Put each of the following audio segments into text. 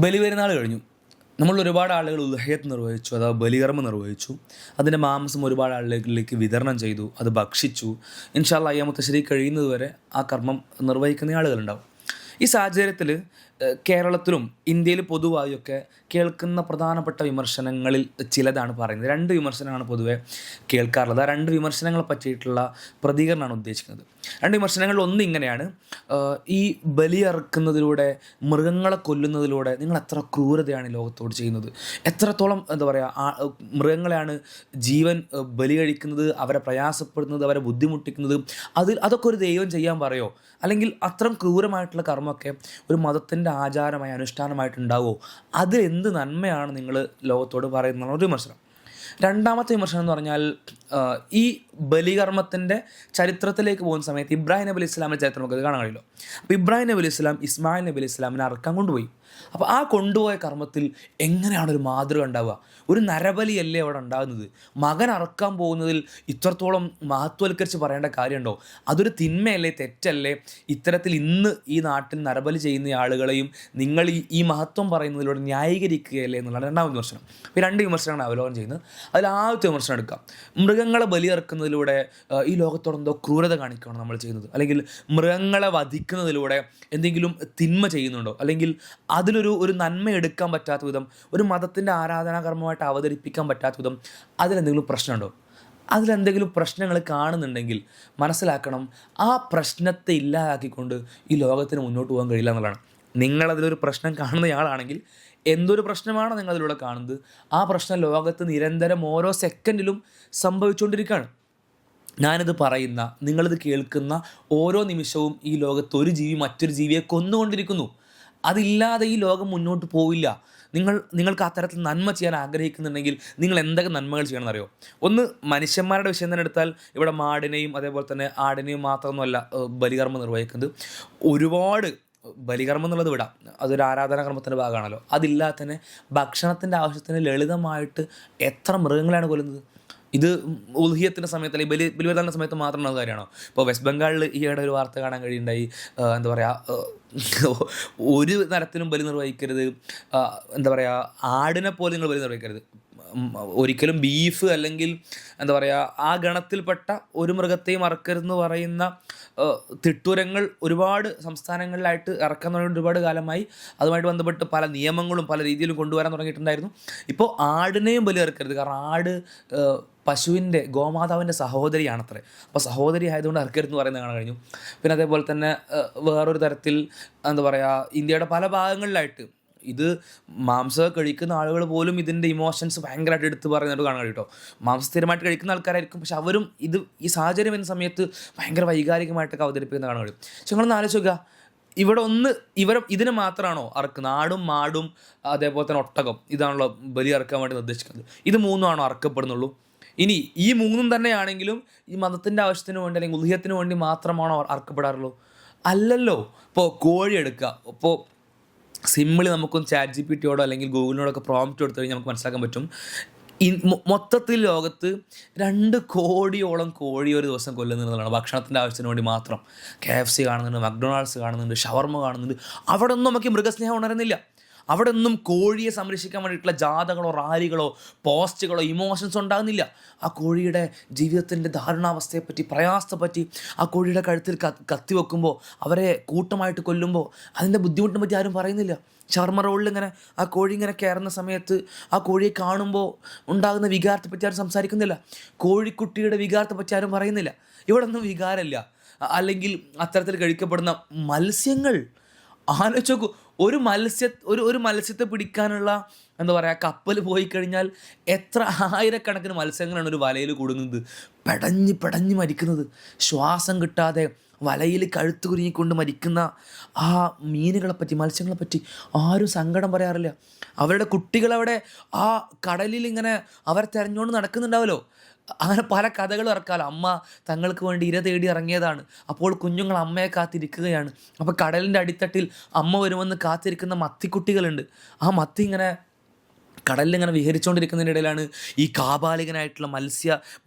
ബലിപെരുന്നാൾ കഴിഞ്ഞു. നമ്മൾ ഒരുപാട് ആളുകൾ ഉദ്ഹയ്യത്ത് നിർവഹിച്ചു, അഥവാ ബലികർമ്മം നിർവഹിച്ചു. അതിൻ്റെ മാംസം ഒരുപാട് ആളുകളിലേക്ക് വിതരണം ചെയ്തു, അത് ഭക്ഷിച്ചു. ഇൻഷാ അല്ലാഹ് അയ്യാമു തശ്രീഖ് കഴിയുന്നത് വരെ ആ കർമ്മം നിർവഹിക്കുന്ന ആളുകളുണ്ടാവും. ഈ സാഹചര്യത്തിൽ കേരളത്തിലും ഇന്ത്യയിൽ പൊതുവായൊക്കെ കേൾക്കുന്ന പ്രധാനപ്പെട്ട വിമർശനങ്ങളിൽ ചിലതാണ് പറയുന്നത്. രണ്ട് വിമർശനമാണ് പൊതുവെ കേൾക്കാറുള്ളത്. ആ രണ്ട് വിമർശനങ്ങളെ പറ്റിയിട്ടുള്ള പ്രതികരണമാണ് ഉദ്ദേശിക്കുന്നത്. രണ്ട് വിമർശനങ്ങളിൽ ഒന്ന് ഇങ്ങനെയാണ്: ഈ ബലിയറുക്കുന്നതിലൂടെ, മൃഗങ്ങളെ കൊല്ലുന്നതിലൂടെ നിങ്ങൾ എത്ര ക്രൂരതയാണ് ലോകത്തോട് ചെയ്യുന്നത്, എത്രത്തോളം എന്താ പറയുക മൃഗങ്ങളെയാണ് ജീവൻ ബലി കഴിക്കുന്നത്, അവരെ പ്രയാസപ്പെടുന്നത്, അവരെ ബുദ്ധിമുട്ടിക്കുന്നത്. അതൊക്കെ ഒരു ദൈവം ചെയ്യാൻ പറയുമോ? അല്ലെങ്കിൽ അത്തരം ക്രൂരമായിട്ടുള്ള കർമ്മമൊക്കെ ഒരു മതത്തിൻ്റെ ആചാരമായി അനുഷ്ഠാനമായിട്ടുണ്ടാവുമോ? അത് എന്ത് നന്മയാണ് നിങ്ങൾ ലോകത്തോട് പറയുന്നതാണ് ഒരു വിമർശനം. രണ്ടാമത്തെ വിമർശനം എന്ന് പറഞ്ഞാൽ, ഈ ബലികർമ്മത്തിൻ്റെ ചരിത്രത്തിലേക്ക് പോകുന്ന സമയത്ത് ഇബ്രാഹിം നബി അലൈഹി ഇസ്ലാമിൻ്റെ ചരിത്രം നമുക്ക് കാണാൻ കഴിയുമല്ലോ. അപ്പോൾ ഇബ്രാഹിം നബി അലൈഹി ഇസ്ലാം ഇസ്മായിൽ നബി അലൈഹി ഇസ്ലാമിനെ അറക്കാൻ കൊണ്ടുപോയി. അപ്പോൾ ആ കൊണ്ടുപോയ കർമ്മത്തിൽ എങ്ങനെയാണ് ഒരു മാതൃക ഉണ്ടാവുക? ഒരു നരബലിയല്ലേ അവിടെ ഉണ്ടാകുന്നത്? മകൻ അറക്കാൻ പോകുന്നതിൽ ഇത്രത്തോളം മഹത്വവൽക്കരിച്ച് പറയേണ്ട കാര്യമുണ്ടോ? അതൊരു തിന്മയല്ലേ, തെറ്റല്ലേ? ഇത്തരത്തിൽ ഇന്ന് ഈ നാട്ടിൽ നരബലി ചെയ്യുന്ന ആളുകളെയും നിങ്ങൾ ഈ മഹത്വം പറയുന്നതിലൂടെ ന്യായീകരിക്കുകയല്ലേ എന്നുള്ളതാണ് രണ്ടാമത്തെ വിമർശനം. അപ്പോൾ രണ്ട് വിമർശനമാണ് അവലോകനം ചെയ്യുന്നത്. അതിൽ ആദ്യത്തെ വിമർശനം എടുക്കാം. മൃഗങ്ങളെ ബലിയിറക്കുന്നതിലൂടെ ഈ ലോകത്തോട് എന്തോ ക്രൂരത കാണിക്കുകയാണ് നമ്മൾ ചെയ്യുന്നത്, അല്ലെങ്കിൽ മൃഗങ്ങളെ വധിക്കുന്നതിലൂടെ എന്തെങ്കിലും തിന്മ ചെയ്യുന്നുണ്ടോ, അല്ലെങ്കിൽ അതിലൊരു നന്മ എടുക്കാൻ പറ്റാത്ത വിധം, ഒരു മതത്തിൻ്റെ ആരാധനാകർമ്മമായിട്ട് അവതരിപ്പിക്കാൻ പറ്റാത്ത വിധം അതിലെന്തെങ്കിലും പ്രശ്നമുണ്ടോ? അതിലെന്തെങ്കിലും പ്രശ്നങ്ങൾ കാണുന്നുണ്ടെങ്കിൽ മനസ്സിലാക്കണം, ആ പ്രശ്നത്തെ ഇല്ലാതാക്കിക്കൊണ്ട് ഈ ലോകത്തിന് മുന്നോട്ട് പോകാൻ കഴിയില്ല എന്നുള്ളതാണ്. നിങ്ങളതിലൊരു പ്രശ്നം കാണുന്നയാളാണെങ്കിൽ എന്തൊരു പ്രശ്നമാണോ നിങ്ങളതിലൂടെ കാണുന്നത്, ആ പ്രശ്നം ലോകത്ത് നിരന്തരം ഓരോ സെക്കൻഡിലും സംഭവിച്ചുകൊണ്ടിരിക്കുകയാണ്. ഞാനിത് പറയുന്ന, നിങ്ങളിത് കേൾക്കുന്ന ഓരോ നിമിഷവും ഈ ലോകത്ത് ഒരു ജീവി മറ്റൊരു ജീവിയെ കൊന്നുകൊണ്ടിരിക്കുന്നു. അതില്ലാതെ ഈ ലോകം മുന്നോട്ട് പോവില്ല. നിങ്ങൾക്ക് അത്തരത്തിൽ നന്മ ചെയ്യാൻ ആഗ്രഹിക്കുന്നുണ്ടെങ്കിൽ നിങ്ങൾ എന്തൊക്കെ നന്മകൾ ചെയ്യണമെന്ന് അറിയോ? ഒന്ന്, മനുഷ്യന്മാരുടെ വിഷയം തന്നെ എടുത്താൽ ഇവിടെ മാടിനെയും അതേപോലെ തന്നെ ആടിനെയും മാത്രമൊന്നുമല്ല ബലികർമ്മം നിർവഹിക്കുന്നത്. ഒരുപാട് ബലികർമ്മം എന്നുള്ളത് വിടാം, അതൊരു ആരാധനാകർമ്മത്തിൻ്റെ ഭാഗമാണല്ലോ. അതില്ലാതെ തന്നെ ഭക്ഷണത്തിൻ്റെ ആവശ്യത്തിന് ലളിതമായിട്ട് എത്ര മൃഗങ്ങളാണ് കൊല്ലുന്നത്. ഇത് ഉൽഹിയത്തിൻ്റെ സമയത്ത് അല്ലെങ്കിൽ ബലിപെരുന്നാളിൻ്റെ സമയത്ത് മാത്രമുള്ള കാര്യമാണോ? ഇപ്പോൾ വെസ്റ്റ് ബംഗാളിൽ ഈയിടെ ഒരു വാർത്ത കാണാൻ കഴിയുണ്ടായി. എന്താ പറയുക, ഒരു തരത്തിലും ബലി നിർവഹിക്കരുത്, എന്താ പറയുക, ആടിനെ പോലെ നിങ്ങൾ ബലി നിർവഹിക്കരുത്, ഒരിക്കലും ബീഫ് അല്ലെങ്കിൽ എന്താ പറയുക ആ ഗണത്തിൽപ്പെട്ട ഒരു മൃഗത്തെയും അറക്കരുതെന്ന് പറയുന്ന തിട്ടൂരങ്ങൾ ഒരുപാട് സംസ്ഥാനങ്ങളിലായിട്ട് ഇറക്കാൻ തുടങ്ങി ഒരുപാട് കാലമായി. അതുമായിട്ട് ബന്ധപ്പെട്ട് പല നിയമങ്ങളും പല രീതിയിലും കൊണ്ടുവരാൻ തുടങ്ങിയിട്ടുണ്ടായിരുന്നു. ഇപ്പോൾ ആടിനെയും ബലി ഇറക്കരുത്, കാരണം ആട് പശുവിൻ്റെ ഗോമാതാവിൻ്റെ സഹോദരിയാണത്രേ. അപ്പോൾ സഹോദരി ആയതുകൊണ്ട് ഇറക്കരുതെന്ന് പറയുന്നത് കാണാൻ കഴിഞ്ഞു. പിന്നെ അതേപോലെ തന്നെ വേറൊരു തരത്തിൽ എന്താ പറയുക, ഇന്ത്യയുടെ പല ഭാഗങ്ങളിലായിട്ട് ഇത് മാംസം കഴിക്കുന്ന ആളുകൾ പോലും ഇതിൻ്റെ ഇമോഷൻസ് ഭയങ്കരമായിട്ട് എടുത്ത് പറയുന്നത് കാണാൻ കഴിയും കേട്ടോ. മാംസം സ്ഥിരമായിട്ട് കഴിക്കുന്ന ആൾക്കാരായിരിക്കും, പക്ഷെ അവരും ഈ സാഹചര്യം എന്ന സമയത്ത് ഭയങ്കര വൈകാരികമായിട്ടൊക്കെ അവതരിപ്പിക്കുന്ന കാണാൻ കഴിയും. പക്ഷെ നിങ്ങളൊന്ന് ആലോചിക്കുക, ഇതിന് മാത്രമാണോ അറക്കുന്നത്? ആടും മാടും അതേപോലെ തന്നെ ഒട്ടകം, ഇതാണല്ലോ ബലി അറക്കാൻ വേണ്ടി നിർദ്ദേശിക്കുന്നത്. ഇത് മൂന്നുമാണോ അറക്കപ്പെടുന്നുള്ളൂ? ഇനി ഈ മൂന്നും തന്നെയാണെങ്കിലും ഈ മതത്തിൻ്റെ ആവശ്യത്തിന് വേണ്ടി അല്ലെങ്കിൽ ഉൽഹിയത്തിന് വേണ്ടി മാത്രമാണോ അറക്കപ്പെടാറുള്ളൂ? അല്ലല്ലോ. ഇപ്പോൾ കോഴി എടുക്കുക, ഇപ്പോൾ സിമ്പിളി നമുക്കൊന്ന് ChatGPT-യോടോ അല്ലെങ്കിൽ ഗൂഗിളിനോടൊക്കെ പ്രോംപ്റ്റ് കൊടുത്തു കഴിഞ്ഞാൽ നമുക്ക് മനസ്സിലാക്കാൻ പറ്റും. മൊത്തത്തിൽ ലോകത്ത് 2 കോടിയോളം കോഴി ഒരു ദിവസം കൊല്ലുന്നതാണ് ഭക്ഷണത്തിൻ്റെ ആവശ്യത്തിന് വേണ്ടി മാത്രം. KFC കാണുന്നുണ്ട്, മക്ഡൊണാൾഡ്സ് കാണുന്നുണ്ട്, ഷവർമ കാണുന്നുണ്ട്. അവിടെ ഒന്നും നമുക്ക് മൃഗസ്നേഹം ഉണരുന്നില്ല. അവിടെ ഒന്നും കോഴിയെ സംരക്ഷിക്കാൻ വേണ്ടിയിട്ടുള്ള ജാഥകളോ റാലികളോ പോസ്റ്റുകളോ ഇമോഷൻസ് ഉണ്ടാകുന്നില്ല. ആ കോഴിയുടെ ജീവിതത്തിൻ്റെ ദാരുണാവസ്ഥയെപ്പറ്റി, പ്രയാസത്തെപ്പറ്റി, ആ കോഴിയുടെ കഴുത്തിൽ കത്തി വെക്കുമ്പോൾ, അവരെ കൂട്ടമായിട്ട് കൊല്ലുമ്പോൾ അതിൻ്റെ ബുദ്ധിമുട്ടിനെ പറ്റി ആരും പറയുന്നില്ല. ഷവർമ റോളിൽ ഇങ്ങനെ ആ കോഴി ഇങ്ങനെ കയറുന്ന സമയത്ത് ആ കോഴിയെ കാണുമ്പോൾ ഉണ്ടാകുന്ന വികാരത്തെ പറ്റി ആരും സംസാരിക്കുന്നില്ല. കോഴിക്കുട്ടിയുടെ വികാരത്തെ പറ്റി ആരും പറയുന്നില്ല. ഇവിടെ ഒന്നും വികാരമില്ല. അല്ലെങ്കിൽ അത്തരത്തിൽ കഴിക്കപ്പെടുന്ന മത്സ്യങ്ങൾ ആലോചിച്ച് നോക്കൂ. ഒരു മത്സ്യത്തെ പിടിക്കാനുള്ള എന്താ പറയുക കപ്പൽ പോയി കഴിഞ്ഞാൽ എത്ര ആയിരക്കണക്കിന് മത്സ്യങ്ങളാണ് ഒരു വലയിൽ കൂടുന്നത്, പെടഞ്ഞ് മരിക്കുന്നത്, ശ്വാസം കിട്ടാതെ വലയിൽ കഴുത്ത് കുരുങ്ങിക്കൊണ്ട് മരിക്കുന്ന ആ മീനുകളെപ്പറ്റി, മത്സ്യങ്ങളെപ്പറ്റി ആരും സങ്കടം പറയാറില്ല. അവരുടെ കുട്ടികളവിടെ ആ കടലിൽ ഇങ്ങനെ അവരെ തെരഞ്ഞുകൊണ്ട് നടക്കുന്നുണ്ടാവല്ലോ. അങ്ങനെ പല കഥകളും ഇറക്കാമല്ലോ. അമ്മ തങ്ങൾക്ക് വേണ്ടി ഇര തേടി ഇറങ്ങിയതാണ്, അപ്പോൾ കുഞ്ഞുങ്ങൾ അമ്മയെ കാത്തിരിക്കുകയാണ്. അപ്പോൾ കടലിൻ്റെ അടിത്തട്ടിൽ അമ്മ വരുമെന്ന് കാത്തിരിക്കുന്ന മത്തിക്കുട്ടികളുണ്ട്. ആ മത്തി ഇങ്ങനെ കടലിലിങ്ങനെ വിഹരിച്ചുകൊണ്ടിരിക്കുന്നതിനിടയിലാണ് ഈ കാപാലികനായിട്ടുള്ള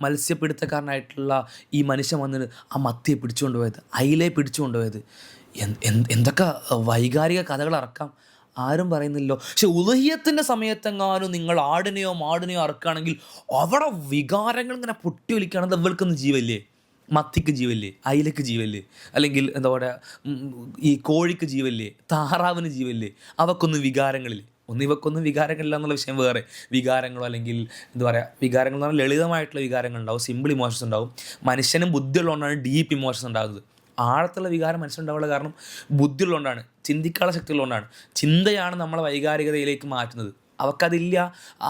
മത്സ്യപിടുത്തക്കാരനായിട്ടുള്ള ഈ മനുഷ്യൻ വന്നിട്ട് ആ മത്തിയെ പിടിച്ചുകൊണ്ടുപോയത്, അയിലയെ പിടിച്ചുകൊണ്ടുപോയത്. എന്തൊക്കെ വൈകാരിക കഥകൾ ഇറക്കാം. ആരും പറയുന്നില്ലല്ലോ. പക്ഷെ ഉളുഹിയത്തിൻ്റെ സമയത്തെങ്ങാനും നിങ്ങൾ ആടിനെയോ മാടിനെയോ അറുക്കുകയാണെങ്കിൽ അവിടെ വികാരങ്ങൾ ഇങ്ങനെ പൊട്ടി ഒലിക്കുകയാണെങ്കിൽ അവൾക്കൊന്നും ജീവല്ലേ? മത്തിക്ക് ജീവല്ലേ? അയിലക്ക് ജീവല്ലേ? അല്ലെങ്കിൽ എന്താ പറയുക, ഈ കോഴിക്ക് ജീവല്ലേ? താറാവിന് ജീവല്ലേ? അവക്കൊന്നും വികാരങ്ങളില്ലേ? ഒന്ന് ഇവക്കൊന്നും വികാരങ്ങളില്ല എന്നുള്ള വിഷയം വേറെ. വികാരങ്ങളോ അല്ലെങ്കിൽ എന്താ പറയുക, വികാരങ്ങൾ എന്ന് പറഞ്ഞാൽ ലളിതമായിട്ടുള്ള വികാരങ്ങൾ ഉണ്ടാവും, സിമ്പിൾ ഇമോഷൻസ് ഉണ്ടാവും. മനുഷ്യനും ബുദ്ധിയുള്ളതുകൊണ്ടാണ് ഡീപ്പ് ഇമോഷൻസ് ഉണ്ടാകുന്നത്. ആഴത്തുള്ള വികാരം മനുഷ്യനുണ്ടാവുള്ള കാരണം ബുദ്ധിയുള്ളതുകൊണ്ടാണ്, ചിന്തിക്കാനുള്ള ശക്തിയുള്ളതുകൊണ്ടാണ്. ചിന്തയാണ് നമ്മളെ വൈകാരികതയിലേക്ക് മാറ്റുന്നത്. അവൾക്കതില്ല,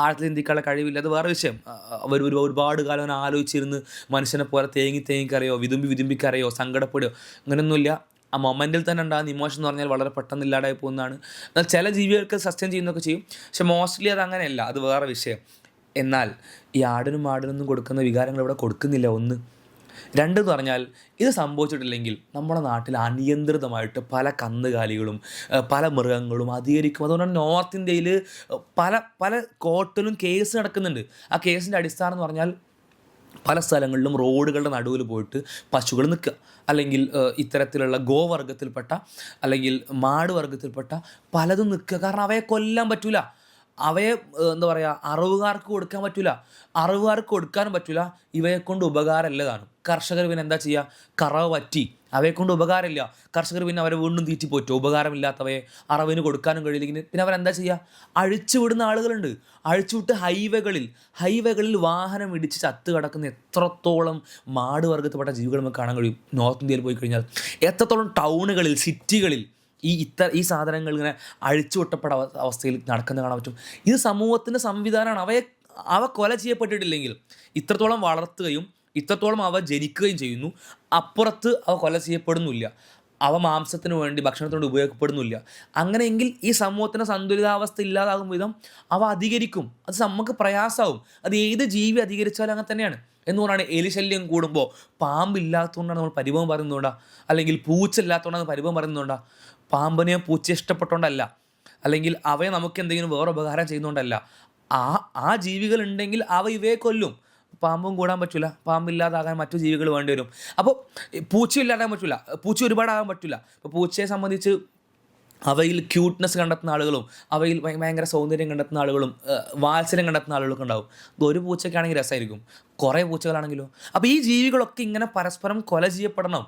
ആഴത്തിൽ ചിന്തിക്കാനുള്ള കഴിവില്ല, അത് വേറെ വിഷയം. അവർ ഒരുപാട് കാലം അവൻ ആലോചിച്ചിരുന്ന് മനുഷ്യനെ പോലെ തേങ്ങിക്കറിയോ, വിതുമ്പിക്കറിയോ, സങ്കടപ്പെടുകയോ അങ്ങനെയൊന്നുമില്ല. ആ മൊമെൻറ്റിൽ തന്നെ ഉണ്ടാകുന്ന ഇമോഷൻ എന്ന് പറഞ്ഞാൽ വളരെ പെട്ടെന്ന് ഇല്ലാതായി പോകുന്നതാണ്. എന്നാൽ ചില ജീവികൾക്ക് സസ്റ്റെയിൻ ചെയ്യുന്നതൊക്കെ ചെയ്യും, പക്ഷെ മോസ്റ്റ്ലി അത് അങ്ങനെയല്ല, അത് വേറെ വിഷയം. എന്നാൽ ഈ ആടിനും മാടിനൊന്നും കൊടുക്കുന്ന വികാരങ്ങൾ ഇവിടെ കൊടുക്കുന്നില്ല. ഒന്ന്. രണ്ടെന്ന് പറഞ്ഞാൽ ഇത് സംഭവിച്ചിട്ടില്ലെങ്കിൽ നമ്മുടെ നാട്ടിൽ അനിയന്ത്രിതമായിട്ട് പല കന്നുകാലികളും പല മൃഗങ്ങളും അധികരിക്കും. അതുകൊണ്ടാണ് നോർത്ത് ഇന്ത്യയിൽ പല പല കോർട്ടിലും കേസ് നടക്കുന്നുണ്ട്. ആ കേസിൻ്റെ അടിസ്ഥാനം എന്ന് പറഞ്ഞാൽ പല സ്ഥലങ്ങളിലും റോഡുകളുടെ നടുവിൽ പോയിട്ട് പശുക്കൾ നിൽക്കുക, അല്ലെങ്കിൽ ഇത്തരത്തിലുള്ള ഗോവർഗത്തിൽപ്പെട്ട അല്ലെങ്കിൽ മാട് വർഗത്തിൽപ്പെട്ട പലതും നിൽക്കുക. കാരണം അവയെ കൊല്ലാൻ പറ്റില്ല, അവയെ എന്താ പറയുക, അറവുകാർക്ക് കൊടുക്കാൻ പറ്റില്ല, അറവുകാർക്ക് കൊടുക്കാനും പറ്റില്ല. ഇവയെ കൊണ്ട് ഉപകാരമില്ലതാണ്. കർഷകർ പിന്നെ എന്താ ചെയ്യുക? കറവ പറ്റി അവയെ കൊണ്ട് ഉപകാരമില്ല. കർഷകർ പിന്നെ അവരെ വീണ്ടും തീറ്റിപ്പോറ്റോ? ഉപകാരമില്ലാത്തവയെ അറവിന് കൊടുക്കാനും കഴിയില്ലെങ്കിൽ പിന്നെ അവരെന്താ ചെയ്യുക? അഴിച്ചു വിടുന്ന ആളുകളുണ്ട്. അഴിച്ചുവിട്ട് ഹൈവേകളിൽ വാഹനം ഇടിച്ച് ചത്ത് കിടക്കുന്ന എത്രത്തോളം മാട് വർഗത്തിൽപ്പെട്ട ജീവികൾ നമുക്ക് കാണാൻ കഴിയും നോർത്ത് ഇന്ത്യയിൽ പോയി കഴിഞ്ഞാൽ. എത്രത്തോളം ടൗണുകളിൽ, സിറ്റികളിൽ ഈ സാധനങ്ങൾ ഇങ്ങനെ അഴിച്ചുവിട്ടപ്പെട്ട അവസ്ഥയിൽ നടക്കുന്നത് കാണാൻ പറ്റും. ഇത് സമൂഹത്തിൻ്റെ സംവിധാനമാണ്. അവ കൊല ചെയ്യപ്പെട്ടിട്ടില്ലെങ്കിൽ ഇത്രത്തോളം വളർത്തുകയും ഇത്രത്തോളം അവ ജനിക്കുകയും ചെയ്യുന്നു. അപ്പുറത്ത് അവ കൊല ചെയ്യപ്പെടുന്നില്ല, അവ മാംസത്തിന് വേണ്ടി ഭക്ഷണത്തിന് വേണ്ടി ഉപയോഗപ്പെടുന്നില്ല. അങ്ങനെയെങ്കിൽ ഈ സമൂഹത്തിൻ്റെ സന്തുലിതാവസ്ഥ ഇല്ലാതാകും വിധം അവ അധികരിക്കും. അത് നമുക്ക് പ്രയാസമാവും. അത് ഏത് ജീവി അധികരിച്ചാലും അങ്ങനെ തന്നെയാണ്. എന്നുകൊണ്ടാണ് എലിശല്യം കൂടുമ്പോൾ പാമ്പില്ലാത്തതുകൊണ്ടാണ് നമ്മൾ പരിഭവം പറയുന്നതുകൊണ്ടാ, അല്ലെങ്കിൽ പൂച്ച ഇല്ലാത്തതുകൊണ്ടാണ് പരിഭവം പറയുന്നതുകൊണ്ടാ. പാമ്പിനെയോ പൂച്ചയെ ഇഷ്ടപ്പെട്ടുകൊണ്ടല്ല, അല്ലെങ്കിൽ അവയെ നമുക്ക് എന്തെങ്കിലും വേറെ ഉപകാരം ചെയ്യുന്നതുകൊണ്ടല്ല. ആ ജീവികൾ ഉണ്ടെങ്കിൽ അവ ഇവയെ കൊല്ലും. പാമ്പും കൂടാൻ പറ്റില്ല, പാമ്പില്ലാതാകാൻ മറ്റു ജീവികൾ വേണ്ടി വരും. അപ്പോൾ പൂച്ച ഇല്ലാതാകാൻ പറ്റില്ല, പൂച്ച ഒരുപാടാകാൻ പറ്റില്ല. ഇപ്പോൾ പൂച്ചയെ സംബന്ധിച്ച് അവയിൽ ക്യൂട്ട്നെസ് കണ്ടെത്തുന്ന ആളുകളും അവയിൽ ഭയങ്കര സൗന്ദര്യം കണ്ടെത്തുന്ന ആളുകളും വാത്സല്യം കണ്ടെത്തുന്ന ആളുകളൊക്കെ ഉണ്ടാവും. ഒരു പൂച്ചയ്ക്കാണെങ്കിൽ രസമായിരിക്കും, കുറേ പൂച്ചകളാണെങ്കിലോ. അപ്പോൾ ഈ ജീവികളൊക്കെ ഇങ്ങനെ പരസ്പരം കൊല ചെയ്യപ്പെടണം,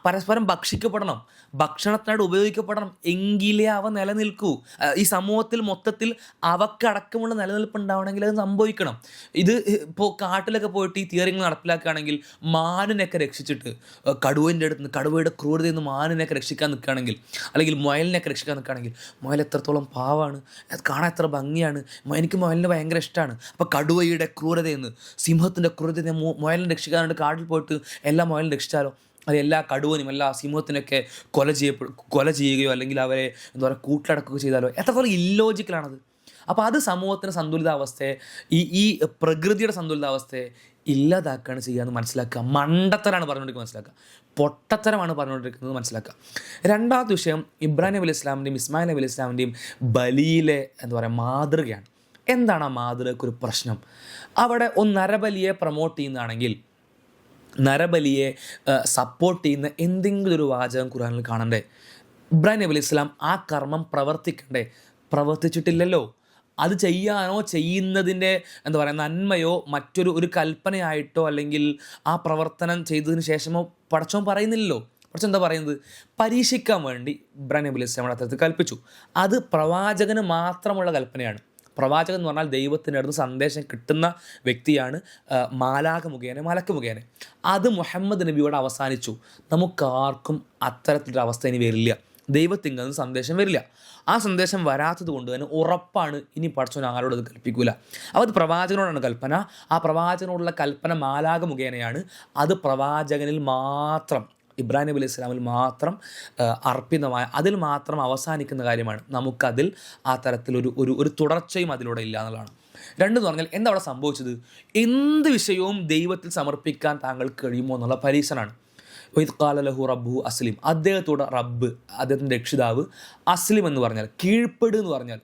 പരസ്പരം ഭക്ഷിക്കപ്പെടണം, ഭക്ഷണത്തിനായിട്ട് ഉപയോഗിക്കപ്പെടണം, എങ്കിലേ അവ നിലനിൽക്കൂ. ഈ സമൂഹത്തിൽ മൊത്തത്തിൽ അവക്കടക്കമുള്ള നിലനിൽപ്പ് ഉണ്ടാവണമെങ്കിൽ അത് സംഭവിക്കണം. ഇത് ഇപ്പോൾ കാട്ടിലൊക്കെ പോയിട്ട് ഈ തിയറിങ്ങൾ നടപ്പിലാക്കുകയാണെങ്കിൽ മാനിനെയൊക്കെ രക്ഷിച്ചിട്ട് കടുവൻ്റെ അടുത്ത് നിന്ന്, കടുവയുടെ ക്രൂരതയിൽ നിന്ന് മാനിനെയൊക്കെ രക്ഷിക്കാൻ നിൽക്കുകയാണെങ്കിൽ, അല്ലെങ്കിൽ മുയലിനെയൊക്കെ രക്ഷിക്കാൻ നിൽക്കുകയാണെങ്കിൽ, മുയൽ എത്രത്തോളം പാവമാണ്, അത് കാണാൻ എത്ര ഭംഗിയാണ്, എനിക്ക് മുയലിനെ ഭയങ്കര ഇഷ്ടമാണ്. അപ്പോൾ കടുവയുടെ ക്രൂരതയിൽ നിന്ന്, സിംഹത്തിൻ്റെ ക്രൂരതയിൽ നിന്ന് മുയലിനെ രക്ഷിക്കാനായിട്ട് കാട്ടിൽ പോയിട്ട് എല്ലാ മുയലിനെ രക്ഷിച്ചാലോ? അത് എല്ലാ കടുവനും എല്ലാ സിംഹത്തിനൊക്കെ കൊല ചെയ്യുകയോ അല്ലെങ്കിൽ അവരെ എന്താ പറയുക കൂട്ടിലടക്കുകയോ ചെയ്താലോ? എത്രത്തോളം ഇല്ലോജിക്കലാണത്. അപ്പോൾ അത് സമൂഹത്തിൻ്റെ സന്തുലിതാവസ്ഥയെ, ഈ പ്രകൃതിയുടെ സന്തുലിതാവസ്ഥയെ ഇല്ലാതാക്കുകയാണ് ചെയ്യുകയെന്ന് മനസ്സിലാക്കുക. മണ്ടത്തരാണ് പറഞ്ഞുകൊണ്ടിരിക്കുന്നത് മനസ്സിലാക്കുക, പൊട്ടത്തരമാണ് പറഞ്ഞുകൊണ്ടിരിക്കുന്നത് മനസ്സിലാക്കുക. രണ്ടാമത്തെ വിഷയം ഇബ്രാഹിം നബി അലൈഹി ഇസ്ലാമിൻ്റെയും ഇസ്മായിൽ നബി അലൈഹി ഇസ്ലാമിൻ്റെയും ബലിയിലെ എന്താ പറയുക മാതൃകയാണ്. എന്താണ് ആ മാതൃകയ്ക്കൊരു പ്രശ്നം? അവിടെ നരബലിയെ പ്രൊമോട്ട് ചെയ്യുന്നതാണെങ്കിൽ, നരബലിയെ സപ്പോർട്ട് ചെയ്യുന്ന എന്തെങ്കിലും ഒരു വാചകം ഖുർആനിൽ കാണണ്ടേ? ഇബ്രാഹിം നബി അലൈഹി ഇസ്ലാം ആ കർമ്മം പ്രവർത്തിക്കണ്ടേ? പ്രവർത്തിച്ചിട്ടില്ലല്ലോ. അത് ചെയ്യാനോ ചെയ്യുന്നതിൻ്റെ എന്താ പറയുക നന്മയോ ഒരു കൽപ്പനയായിട്ടോ അല്ലെങ്കിൽ ആ പ്രവർത്തനം ചെയ്തതിന് ശേഷമോ പടച്ചോൻ പറയുന്നില്ലല്ലോ. പടച്ചോൻ എന്താ പറയുന്നത്? പരീക്ഷിക്കാൻ വേണ്ടി ഇബ്രാഹിം നബി അലൈഹി ഇസ്ലാം അർത്ഥത്തിൽ കൽപ്പിച്ചു. അത് പ്രവാചകന് മാത്രമുള്ള കൽപ്പനയാണ്. പ്രവാചകൻ എന്ന് പറഞ്ഞാൽ ദൈവത്തിൻ്റെ അടുത്ത് സന്ദേശം കിട്ടുന്ന വ്യക്തിയാണ്, മലക്ക് മുഖേന. അത് മുഹമ്മദ് നബിയോട് അവസാനിച്ചു. നമുക്കാർക്കും അത്തരത്തിലൊരു അവസ്ഥ ഇനി വരില്ല. ദൈവത്തിങ്കിൽ നിന്ന് സന്ദേശം വരില്ല. ആ സന്ദേശം വരാത്തത് കൊണ്ട് തന്നെ ഉറപ്പാണ് ഇനി പടച്ചോൻ ആരോട് അത് കൽപ്പിക്കില്ല. അപ്പോൾ അത് പ്രവാചകനോടാണ് കൽപ്പന. ആ പ്രവാചകനോടുള്ള കൽപ്പന മാലാഖ മുഖേനയാണ്. അത് പ്രവാചകനിൽ മാത്രം, ഇബ്രാഹിം നബി അലൈഹി ഇസ്ലാമിൽ മാത്രം അർപ്പിതമായ, അതിൽ മാത്രം അവസാനിക്കുന്ന കാര്യമാണ്. നമുക്കതിൽ ആ തരത്തിലൊരു തുടർച്ചയും അതിലൂടെ ഇല്ല എന്നുള്ളതാണ്. രണ്ടെന്ന് പറഞ്ഞാൽ എന്താ അവിടെ സംഭവിച്ചത്? എന്ത് വിഷയവും ദൈവത്തിൽ സമർപ്പിക്കാൻ താങ്കൾക്ക് കഴിയുമോ എന്നുള്ള പരീക്ഷണമാണ്. വൈദ് ഖാല ലഹു റബ്ബുഹു അസ്ലിം, അദ്ദേഹത്തോട് റബ്ബ്, അദ്ദേഹത്തിൻ്റെ രക്ഷിതാവ് അസ്ലിം എന്ന് പറഞ്ഞാൽ കീഴ്പ്പെടുക എന്ന് പറഞ്ഞാൽ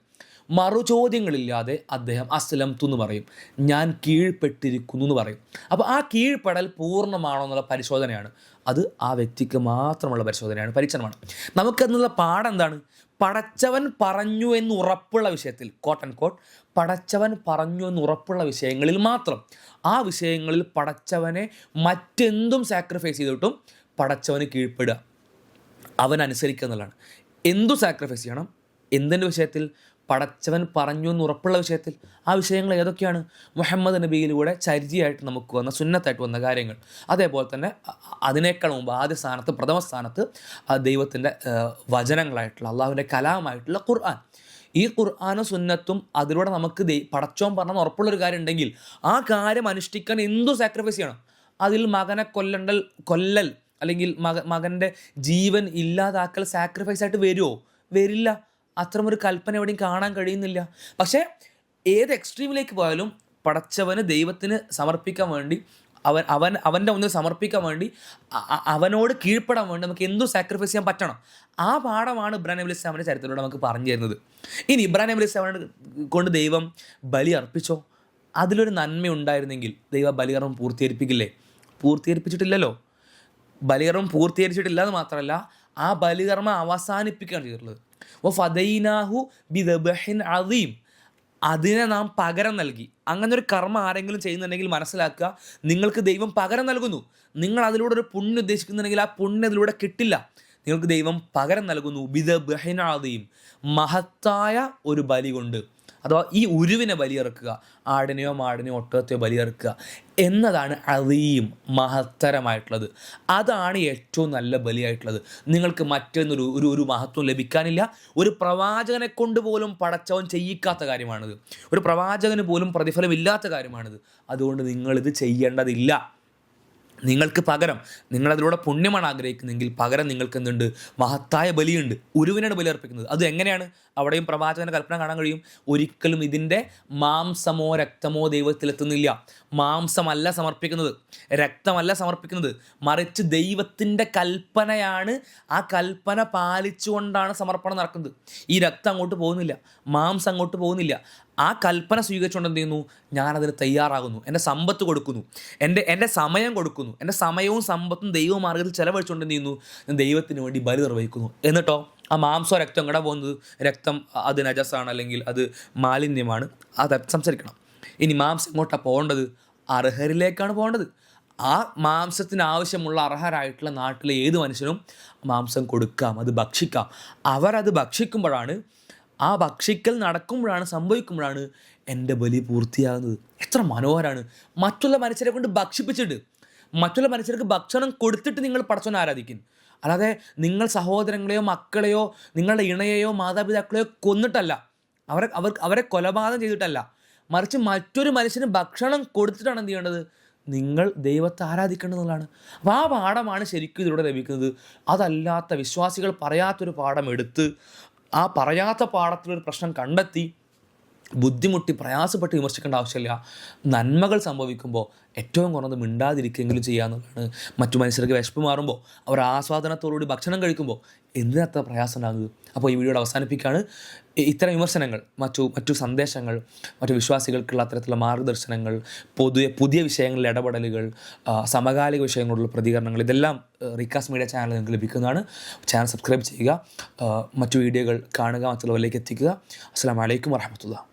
മറുചോദ്യങ്ങളില്ലാതെ അദ്ദേഹം അസ്ലംതു എന്ന് പറയും, ഞാൻ കീഴ്പ്പെട്ടിരിക്കുന്നു എന്ന് പറയും. അപ്പോൾ ആ കീഴ്പ്പെടൽ പൂർണ്ണമാണോ എന്നുള്ള പരിശോധനയാണ്. അത് ആ വ്യക്തിക്ക് മാത്രമുള്ള പരിശോധനയാണ്, പരീക്ഷണമാണ്. നമുക്കെന്നുള്ള പാഠം എന്താണ്? പടച്ചവൻ പറഞ്ഞു എന്ന് ഉറപ്പുള്ള വിഷയത്തിൽ, കോട്ട് ആൻഡ് കോട്ട്, പടച്ചവൻ പറഞ്ഞു എന്ന് ഉറപ്പുള്ള വിഷയങ്ങളിൽ മാത്രം, ആ വിഷയങ്ങളിൽ പടച്ചവനെ മറ്റെന്തും സാക്രിഫൈസ് ചെയ്തിട്ടും പടച്ചവന് കീഴ്പ്പെടുക, അവൻ അനുസരിക്കുക എന്നുള്ളതാണ്. എന്തു സാക്രിഫൈസ് ചെയ്യണം? എന്തിൻ്റെ വിഷയത്തിൽ? പടച്ചവൻ പറഞ്ഞു എന്ന് ഉറപ്പുള്ള വിഷയത്തിൽ. ആ വിഷയങ്ങൾ ഏതൊക്കെയാണ്? മുഹമ്മദ് നബിയിലൂടെ ചര്യയായിട്ട് നമുക്ക് വന്ന, സുന്നത്തായിട്ട് വന്ന കാര്യങ്ങൾ. അതേപോലെ തന്നെ അതിനേക്കാൾ മുമ്പ് ആദ്യ സ്ഥാനത്ത്, പ്രഥമ സ്ഥാനത്ത് ദൈവത്തിൻ്റെ വചനങ്ങളായിട്ടുള്ള, അള്ളാഹുവിൻ്റെ കലാമായിട്ടുള്ള ഖുർആൻ. ഈ ഖുർആനും സുന്നത്തും അതിലൂടെ നമുക്ക് പടച്ചോൻ പറഞ്ഞ ഉറപ്പുള്ളൊരു കാര്യം ഉണ്ടെങ്കിൽ ആ കാര്യം അനുഷ്ഠിക്കാൻ എന്തു സാക്രിഫൈസ് ചെയ്യണം. അതിൽ മകനെ കൊല്ലൽ അല്ലെങ്കിൽ മകൻ്റെ ജീവൻ ഇല്ലാതാക്കൽ സാക്രിഫൈസ് ആയിട്ട് വരുമോ? വരില്ല. അത്തരമൊരു കൽപ്പന എവിടെയും കാണാൻ കഴിയുന്നില്ല. പക്ഷേ ഏത് എക്സ്ട്രീമിലേക്ക് പോയാലും പടച്ചവന്, ദൈവത്തിന് സമർപ്പിക്കാൻ വേണ്ടി, അവൻ്റെ മുന്നിൽ സമർപ്പിക്കാൻ വേണ്ടി, അവനോട് കീഴ്പ്പെടാൻ വേണ്ടി നമുക്ക് എന്തും സാക്രിഫൈസ് ചെയ്യാൻ പറ്റണം. ആ പാഠമാണ് ഇബ്രാഹിം നബി അലൈഹി സ്വലാമിൻ്റെ ചരിത്രത്തിലൂടെ നമുക്ക് പറഞ്ഞു തരുന്നത്. ഇനി ഇബ്രാഹിം നബി അലൈഹി സ്വലാമിനെ കൊണ്ട് ദൈവം ബലി അർപ്പിച്ചോ? അതിലൊരു നന്മ ഉണ്ടായിരുന്നെങ്കിൽ ദൈവം ബലികർമ്മം പൂർത്തീകരിപ്പിക്കില്ലേ? പൂർത്തീകരിപ്പിച്ചിട്ടില്ലല്ലോ. ബലികർമ്മം പൂർത്തീകരിച്ചിട്ടില്ല എന്ന് മാത്രമല്ല, ആ ബലികർമ്മം അവസാനിപ്പിക്കുകയാണ് ചെയ്തിട്ടുള്ളത്. ഫദൈനാഹു ബിദബ്ഹിൻ അദീം, അതിനെ നാം പകരം നൽകി. അങ്ങനെ ഒരു കർമ്മം ആരെങ്കിലും ചെയ്യുന്നുണ്ടെങ്കിൽ മനസ്സിലാക്കുക, നിങ്ങൾക്ക് ദൈവം പകരം നൽകുന്നു. നിങ്ങൾ അതിലൂടെ ഒരു പുണ്യം ഉദ്ദേശിക്കുന്നുണ്ടെങ്കിൽ ആ പുണ്യം അതിലൂടെ കിട്ടില്ല. നിങ്ങൾക്ക് ദൈവം പകരം നൽകുന്നു. ബിദബ്ഹിൻ അദീം, മഹത്തായ ഒരു ബലി കൊണ്ട്. അഥവാ ഈ ഉരുവിനെ ബലിയിറക്കുക, ആടിനെയോ മാടിനെയോ ഒട്ടകത്തെയോ ബലിയിറക്കുക എന്നതാണ് അദീം, മഹത്തരമായിട്ടുള്ളത്. അതാണ് ഏറ്റവും നല്ല ബലിയായിട്ടുള്ളത്. നിങ്ങൾക്ക് മറ്റൊന്നൊരു ഒരു മഹത്വം ലഭിക്കാനില്ല. ഒരു പ്രവാചകനെ കൊണ്ട് പോലും പടച്ചവൻ ചെയ്യിക്കാത്ത കാര്യമാണിത്. ഒരു പ്രവാചകന് പോലും പ്രതിഫലമില്ലാത്ത കാര്യമാണിത്. അതുകൊണ്ട് നിങ്ങളിത് ചെയ്യേണ്ടതില്ല. നിങ്ങൾക്ക് പകരം, നിങ്ങളതിലൂടെ പുണ്യമാണ് ആഗ്രഹിക്കുന്നതെങ്കിൽ പകരം നിങ്ങൾക്ക് എന്തുണ്ട്? മഹത്തായ ബലിയുണ്ട്. ഉരുവിനാണ് ബലി അർപ്പിക്കുന്നത്. അത് എങ്ങനെയാണ്? അവിടെയും പ്രവാചകൻ്റെ കൽപ്പന കാണാൻ കഴിയും. ഒരിക്കലും ഇതിൻ്റെ മാംസമോ രക്തമോ ദൈവത്തിലെത്തുന്നില്ല. മാംസമല്ല സമർപ്പിക്കുന്നത്, രക്തമല്ല സമർപ്പിക്കുന്നത്, മറിച്ച് ദൈവത്തിൻ്റെ കൽപ്പനയാണ്. ആ കൽപ്പന പാലിച്ചുകൊണ്ടാണ് സമർപ്പണം നടക്കുന്നത്. ഈ രക്തം അങ്ങോട്ട് പോകുന്നില്ല, മാംസം അങ്ങോട്ട് പോകുന്നില്ല. ആ കൽപ്പന സ്വീകരിച്ചുകൊണ്ട് എന്ത് ചെയ്യുന്നു? ഞാനതിന് തയ്യാറാകുന്നു, എൻ്റെ സമ്പത്ത് കൊടുക്കുന്നു, എൻ്റെ സമയം കൊടുക്കുന്നു, എൻ്റെ സമയവും സമ്പത്തും ദൈവമാർഗ്ഗത്തിൽ ചെലവഴിച്ചുകൊണ്ട് എന്ത് ചെയ്യുന്നു? ഞാൻ ദൈവത്തിന് വേണ്ടി ബലി നിർവഹിക്കുന്നു. എന്നിട്ടോ ആ മാംസോ രക്തം എങ്ങടെ പോകുന്നത്? രക്തം അത് നജസാണ്, അല്ലെങ്കിൽ അത് മാലിന്യമാണ്, അത് സംസാരിക്കണം. ഇനി മാംസം എങ്ങോട്ടാണ് പോകേണ്ടത്? അർഹരിലേക്കാണ് പോകേണ്ടത്. ആ മാംസത്തിന് ആവശ്യമുള്ള അർഹരായിട്ടുള്ള നാട്ടിലെ ഏത് മനുഷ്യനും മാംസം കൊടുക്കാം, അത് ഭക്ഷിക്കാം. അവരത് ഭക്ഷിക്കുമ്പോഴാണ്, ആ ഭക്ഷിക്കൽ നടക്കുമ്പോഴാണ്, സംഭവിക്കുമ്പോഴാണ് എൻ്റെ ബലി പൂർത്തിയാകുന്നത്. എത്ര മനോഹരമാണ്! മറ്റുള്ള മനുഷ്യരെ കൊണ്ട് ഭക്ഷിപ്പിച്ചിട്ട്, മറ്റുള്ള മനുഷ്യർക്ക് ഭക്ഷണം കൊടുത്തിട്ട് നിങ്ങൾ പടച്ചവനെ ആരാധിക്കും. അല്ലാതെ നിങ്ങൾ സഹോദരങ്ങളെയോ മക്കളെയോ നിങ്ങളുടെ ഇണയെയോ മാതാപിതാക്കളെയോ കൊന്നിട്ടല്ല, അവരെ കൊലപാതകം ചെയ്തിട്ടല്ല, മറിച്ച് മറ്റൊരു മനുഷ്യന് ഭക്ഷണം കൊടുത്തിട്ടാണ് എന്ത് ചെയ്യേണ്ടത്? നിങ്ങൾ ദൈവത്തെ ആരാധിക്കേണ്ടതെന്നുള്ളതാണ്. അപ്പോൾ ആ പാഠമാണ് ശരിക്കും ഇതിലൂടെ ലഭിക്കുന്നത്. അതല്ലാത്ത വിശ്വാസികൾ പറയാത്തൊരു പാഠം എടുത്ത്, ആ പറയാത്ത പാഠത്തിലൊരു പ്രശ്നം കണ്ടെത്തി ബുദ്ധിമുട്ടി പ്രയാസപ്പെട്ട് വിമർശിക്കേണ്ട ആവശ്യമില്ല. നന്മകൾ സംഭവിക്കുമ്പോൾ ഏറ്റവും കുറഞ്ഞത് മിണ്ടാതിരിക്കെങ്കിലും ചെയ്യാമെന്നുള്ളതാണ്. മറ്റു മനുഷ്യർക്ക് വിശപ്പ് മാറുമ്പോൾ, അവർ ആസ്വാദനത്തോടുകൂടി ഭക്ഷണം കഴിക്കുമ്പോൾ എന്തിനത്ര പ്രയാസം ഉണ്ടാകുന്നത്? അപ്പോൾ ഈ വീഡിയോയുടെ അവസാനിപ്പിക്കുകയാണ്. ഇത്തരം വിമർശനങ്ങൾ, മറ്റു സന്ദേശങ്ങൾ, മറ്റു വിശ്വാസികൾക്കുള്ള അത്തരത്തിലുള്ള മാർഗ്ഗദർശനങ്ങൾ, പുതിയ വിഷയങ്ങളിലെ ഇടപെടലുകൾ, സമകാലിക വിഷയങ്ങളുള്ള പ്രതികരണങ്ങൾ, ഇതെല്ലാം റിക്കാസ് മീഡിയ ചാനൽ നിങ്ങൾക്ക് ലഭിക്കുന്നതാണ്. ചാനൽ സബ്സ്ക്രൈബ് ചെയ്യുക, മറ്റു വീഡിയോകൾ കാണുക, മറ്റുള്ളവരിലേക്ക് എത്തിക്കുക. അസ്സലാമു അലൈക്കും വറഹ്മത്തുള്ളാഹി.